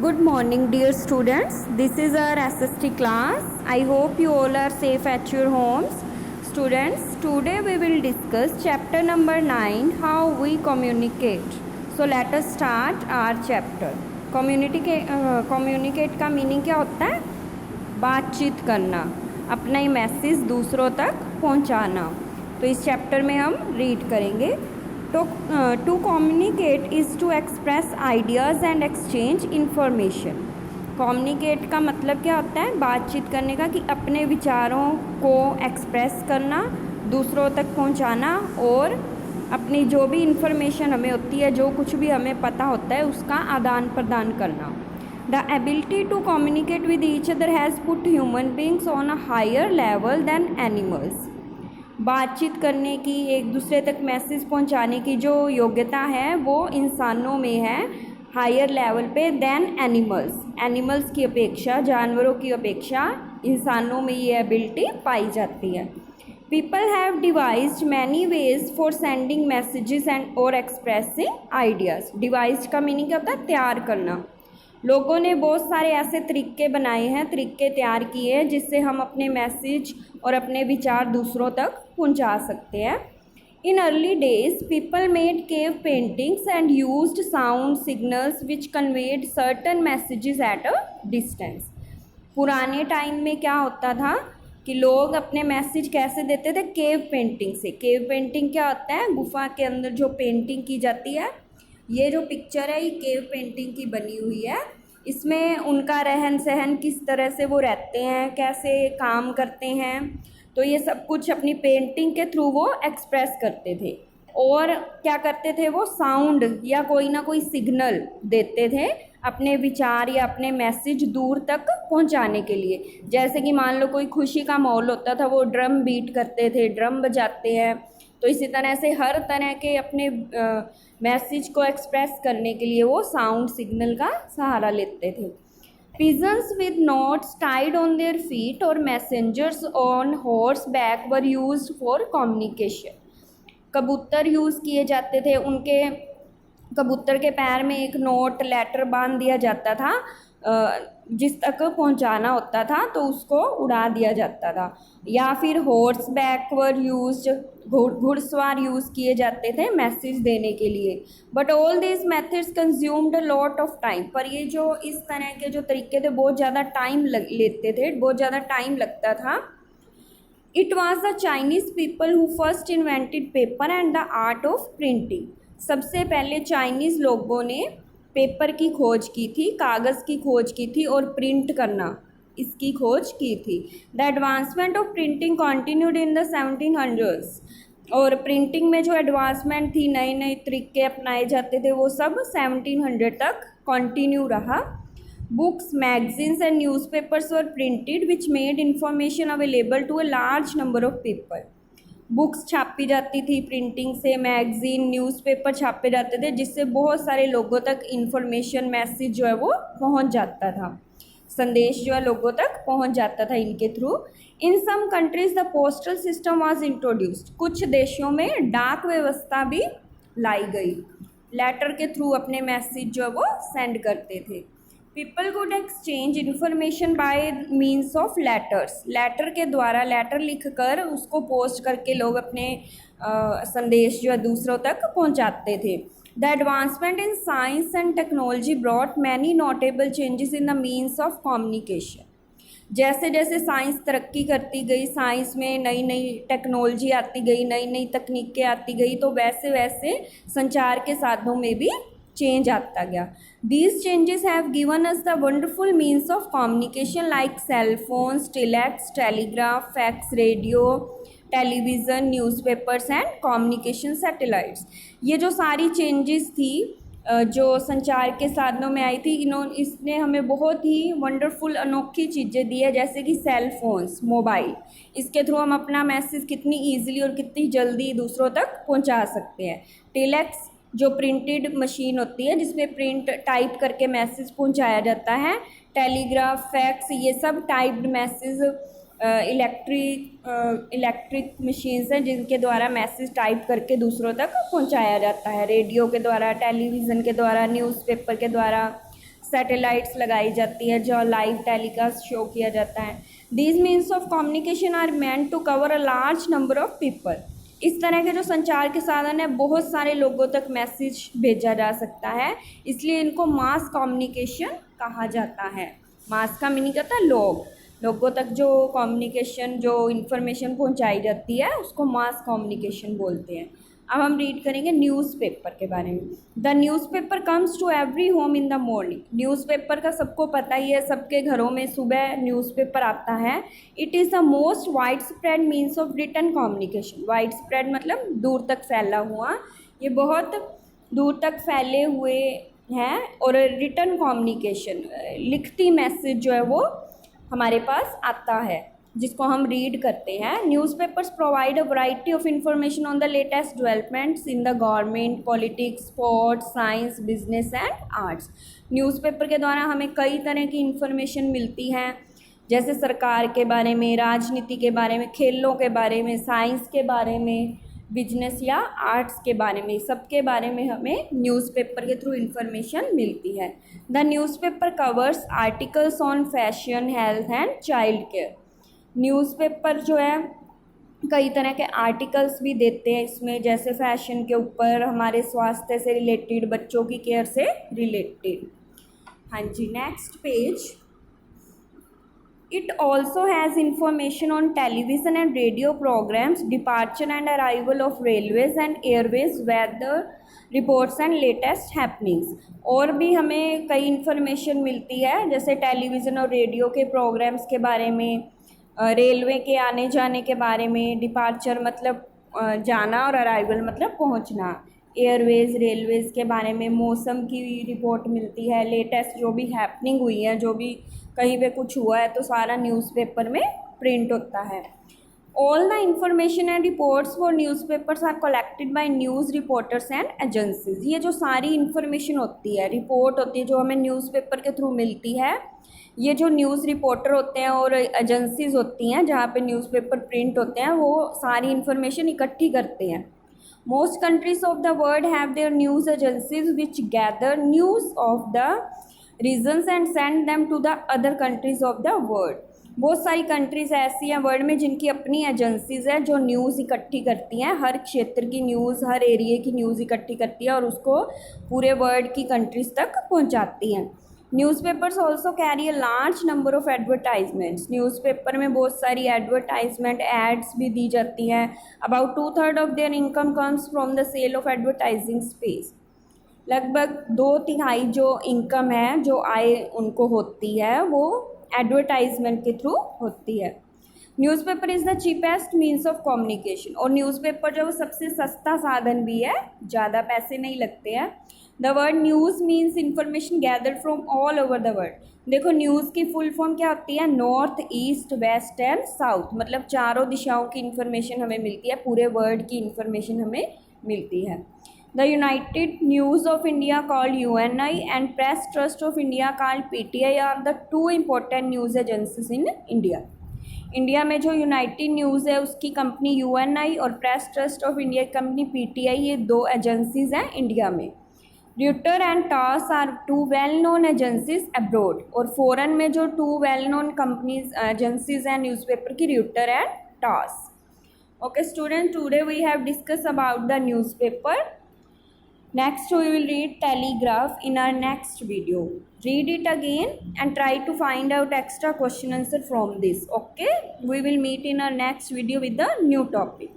Good morning, dear students. This is our SST class. I hope you all are safe at your homes. Students, today we will discuss chapter number 9, how we communicate. So let us start our chapter. Communicate का meaning क्या होता है? बातचीत करना, अपना ही message दूसरों तक पहुंचाना. तो इस चैप्टर में हम रीड करेंगे. To communicate is to express ideas and exchange information. Communicate का मतलब क्या होता है? बातचीत करने का, कि अपने विचारों को एक्सप्रेस करना, दूसरों तक पहुंचाना और अपनी जो भी इंफॉर्मेशन हमें होती है, जो कुछ भी हमें पता होता है, उसका आदान प्रदान करना. The ability to communicate with each other has put human beings on a higher level than animals. बातचीत करने की, एक दूसरे तक मैसेज पहुंचाने की जो योग्यता है वो इंसानों में है हायर लेवल पे देन एनिमल्स की अपेक्षा, जानवरों की अपेक्षा इंसानों में ये एबिलिटी पाई जाती है. People have devised many ways for sending messages and और एक्सप्रेसिंग आइडियाज़. डिवाइज्ड का मीनिंग क्या होता है? तैयार करना. लोगों ने बहुत सारे ऐसे तरीके बनाए हैं, तरीके तैयार किए हैं जिससे हम अपने मैसेज और अपने विचार दूसरों तक पहुंचा सकते हैं. In early days people made cave paintings and used sound signals which conveyed certain messages at a distance. पुराने टाइम में क्या होता था कि लोग अपने मैसेज कैसे देते थे? केव पेंटिंग से. केव पेंटिंग क्या होता है? गुफा के अंदर जो पेंटिंग की जाती है. ये जो पिक्चर है ये केव पेंटिंग की बनी हुई है. इसमें उनका रहन सहन, किस तरह से वो रहते हैं, कैसे काम करते हैं, तो ये सब कुछ अपनी पेंटिंग के थ्रू वो एक्सप्रेस करते थे. और क्या करते थे? वो साउंड या कोई ना कोई सिग्नल देते थे अपने विचार या अपने मैसेज दूर तक पहुंचाने के लिए. जैसे कि मान लो कोई खुशी का माहौल होता था, वो ड्रम बीट करते थे, ड्रम बजाते हैं. तो इसी तरह से हर तरह के अपने मैसेज को एक्सप्रेस करने के लिए वो साउंड सिग्नल का सहारा लेते थे. Pigeons with notes tied on their feet और messengers on horseback were used for communication. कबूतर यूज़ किए जाते थे. उनके कबूतर के पैर में एक नोट, लेटर बांध दिया जाता था. जिस तक पहुंचाना होता था तो उसको उड़ा दिया जाता था. या फिर हॉर्स बैक वर यूज्ड, घुड़सवार यूज़ किए जाते थे मैसेज देने के लिए. But all this methods consumed a lot of time. पर ये जो इस तरह के जो तरीके थे बहुत ज़्यादा टाइम लेते थे, बहुत ज़्यादा टाइम लगता था. It was the Chinese people who first invented paper and the art of printing. सबसे पहले चाइनीज़ लोगों ने पेपर की खोज की थी, कागज़ की खोज की थी और प्रिंट करना, इसकी खोज की थी. The advancement of printing continued in the 1700s. और प्रिंटिंग में जो एडवांसमेंट थी, नए नए तरीके अपनाए जाते थे, वो सब 1700 तक कॉन्टीन्यू रहा. Books, magazines and newspapers were printed which made information available to a large number of people. Books छापी जाती थी प्रिंटिंग से, मैगज़ीन, न्यूज़पेपर छापे जाते थे, जिससे बहुत सारे लोगों तक इंफॉर्मेशन, मैसेज जो है वो पहुंच जाता था. संदेश जो है लोगों तक पहुंच जाता था इनके through. In some countries the postal system was introduced. कुछ देशों में डाक व्यवस्था भी लाई गई. लेटर के थ्रू अपने मैसेज जो है वो सेंड करते थे. People could exchange information by means of letters. Letter के द्वारा, लेटर लिख कर उसको पोस्ट करके लोग अपने संदेश जो है दूसरों तक पहुंचाते थे. The advancement in science and technology brought many notable changes in the means of communication. जैसे जैसे साइंस तरक्की करती गई, साइंस में नई नई टेक्नोलॉजी आती गई, नई नई तकनीकें आती गई, तो वैसे वैसे संचार के साधनों में भी चेंज आता गया. These changes have given us the wonderful means of communication like cell phones, telex, telegraph, fax, radio, television, newspapers and communication satellites. ये जो सारी चेंजेस थी जो संचार के साधनों में आई थी, इसने हमें बहुत ही वंडरफुल, अनोखी चीज़ें दी है. जैसे कि सेल फोन्स, मोबाइल, इसके थ्रू हम अपना मैसेज कितनी ईजिली और कितनी जल्दी दूसरों तक पहुंचा सकते हैं. टेलेक्स जो प्रिंटेड मशीन होती है जिसमें प्रिंट टाइप करके मैसेज पहुंचाया जाता है. टेलीग्राफ, फैक्स, ये सब टाइप्ड मैसेज. इलेक्ट्रिक मशीन्स हैं जिनके द्वारा मैसेज टाइप करके दूसरों तक पहुंचाया जाता है. रेडियो के द्वारा, टेलीविज़न के द्वारा, न्यूज़पेपर के द्वारा, सैटेलाइट्स लगाई जाती है, जो लाइव टेलीकास्ट शो किया जाता है। These means of communication are meant to cover a large number of people. इस तरह के जो संचार के साधन है बहुत सारे लोगों तक मैसेज भेजा जा सकता है, इसलिए इनको मास कम्युनिकेशन कहा जाता है। मास का मीनिंग होता है लोगों तक जो कम्युनिकेशन, जो इन्फॉर्मेशन पहुंचाई जाती है उसको मास कम्युनिकेशन बोलते हैं। अब हम रीड करेंगे न्यूज़पेपर के बारे में। The newspaper comes to every home in the morning. Newspaper का सबको पता ही है, सबके घरों में सुबह न्यूज़पेपर आता है। It is the most wide spread means of written communication. Wide spread मतलब दूर तक फैला हुआ, ये बहुत दूर तक फैले हुए हैं। और रिटन कम्युनिकेशन, लिखती मैसेज जो है वो हमारे पास आता है, जिसको हम रीड करते हैं। Newspapers provide a variety of information on the latest developments in the government, politics, sports, science, business and arts. Newspaper के द्वारा हमें कई तरह की इंफॉर्मेशन मिलती है, जैसे सरकार के बारे में, राजनीति के बारे में, खेलों के बारे में, साइंस के बारे में, बिजनेस या आर्ट्स के बारे में, सबके बारे में हमें न्यूज़पेपर के थ्रू इंफॉर्मेशन मिलती है। The newspaper covers articles on fashion, health and child care. Newspaper जो है कई तरह के आर्टिकल्स भी देते हैं इसमें, जैसे फैशन के ऊपर, हमारे स्वास्थ्य से रिलेटेड, बच्चों की केयर से रिलेटेड। हाँ जी, next page. It also has information on television and radio programs, departure and arrival of railways and airways, weather reports and latest happenings। और भी हमें कई इन्फॉर्मेशन मिलती है, जैसे टेलीविज़न और रेडियो के प्रोग्राम्स के बारे में, रेलवे के आने जाने के बारे में, डिपार्चर मतलब जाना और अराइवल मतलब पहुंचना, एयरवेज रेलवेज़ के बारे में, मौसम की रिपोर्ट मिलती है, लेटेस्ट जो भी हैपनिंग हुई है, जो भी कहीं पे कुछ हुआ है तो सारा न्यूज़पेपर में प्रिंट होता है। All the information and reports for newspapers are collected by news reporters and agencies. ये जो सारी इन्फॉर्मेशन होती है, रिपोर्ट होती है, जो हमें न्यूज़पेपर के थ्रू मिलती है, ये जो न्यूज़ रिपोर्टर होते हैं और एजेंसीज होती हैं जहाँ पे न्यूज़पेपर प्रिंट होते हैं, वो सारी इन्फॉर्मेशन इकट्ठी करते हैं। Most countries of the world have their news agencies which gather news of the regions and send them to the other countries of the world. बहुत सारी कंट्रीज़ ऐसी हैं वर्ल्ड में जिनकी अपनी एजेंसीज हैं जो न्यूज़ इकट्ठी करती हैं, हर क्षेत्र की न्यूज़, हर एरिए की न्यूज़ इकट्ठी करती है और उसको पूरे वर्ल्ड की कंट्रीज़ तक पहुंचाती हैं। Newspapers also carry a large number of advertisements. Newspaper में बहुत सारी एडवर्टाइजमेंट, एड्स भी दी जाती हैं। About 2/3 of their income comes from the sale of advertising space. लगभग 2/3 जो इनकम है, जो आय उनको होती है, वो एडवर्टाइजमेंट के थ्रू होती है। Newspaper is the cheapest means of communication. और न्यूज़पेपर जो सबसे सस्ता साधन भी है, ज़्यादा पैसे नहीं लगते हैं। The word news means information gathered from all over the world. देखो न्यूज़ की फुल फॉर्म क्या होती है, north, east, west and south, मतलब चारों दिशाओं की इन्फॉर्मेशन हमें मिलती है, पूरे वर्ल्ड की इन्फॉर्मेशन हमें मिलती है। The United News of India called UNI and Press Trust of India called PTI are the two important news agencies in India। India में जो यूनाइटेड न्यूज़ है उसकी कंपनी UNI और प्रेस ट्रस्ट ऑफ इंडिया की company PTI, ये दो agencies हैं India में। Reuter and TASS are two well known agencies abroad. और फॉरेन में जो two well known companies agencies हैं न्यूज़पेपर की, Reuter and TASS. Okay student, today we have discuss about the newspaper. Next we will read Telegraph in our next video. Read it again and try to find out extra question answer from this. Okay, we will meet in our next video with the new topic.